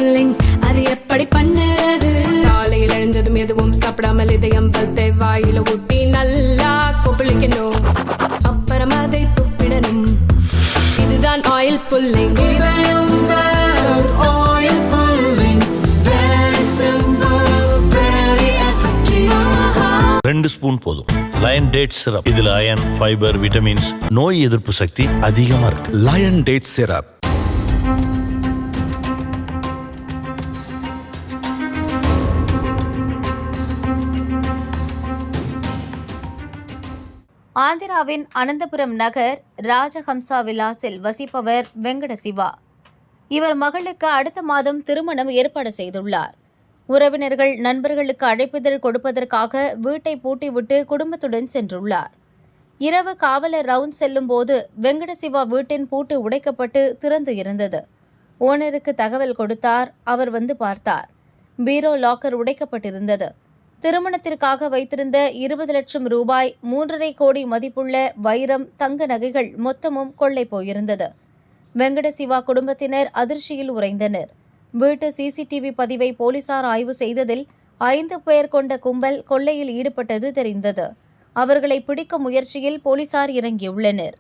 Pulling அது எப்படி பண்ணுறது? காலையில் எழுந்ததும் எதுவும் சாப்பிடாமல் இதயம் வளர்த்த வாயில ஊத்தி நல்லா கொப்பளிக்கணும், அப்புறம் அதை துப்பிடணும். இதுதான் ஆயில் புல்லிங். ரெண்டு ஸ்பூன் போதும். லயன் டேட் சிரப், இதுல அயன், ஃபைபர், விட்டமின்ஸ், நோய் எதிர்ப்பு சக்தி அதிகமா இருக்கு. Lion date syrup. ஆந்திராவின் அனந்தபுரம் நகர் ராஜஹம்சா விலாசில் வசிப்பவர் வெங்கட சிவா. இவர் மகளுக்கு அடுத்த மாதம் திருமணம் ஏற்பாடு செய்துள்ளார். உறவினர்கள் நண்பர்களுக்கு அழைப்பிதழ் கொடுப்பதற்காக வீட்டை பூட்டிவிட்டு குடும்பத்துடன் சென்றுள்ளார். இரவு காவலர் ரவுண்ட் செல்லும் போது வெங்கட சிவா வீட்டின் பூட்டு உடைக்கப்பட்டு திறந்து இருந்தது. ஓனருக்கு தகவல் கொடுத்தார். அவர் வந்து பார்த்தார். பீரோ லாக்கர் உடைக்கப்பட்டிருந்தது. திருமணத்திற்காக வைத்திருந்த 20 லட்சம் ரூபாய், 3.5 கோடி மதிப்புள்ள வைரம், தங்க நகைகள் மொத்தமும் கொள்ளை போயிருந்தது. வெங்கட சிவா குடும்பத்தினர் அதிர்ச்சியில் உறைந்தனர். வீட்டு சிசிடிவி பதிவை போலீசார் ஆய்வு செய்ததில் 5 பேர் கொண்ட கும்பல் கொள்ளையில் ஈடுபட்டது தெரிந்தது. அவர்களை பிடிக்கும் முயற்சியில் போலீசார் இறங்கியுள்ளனர்.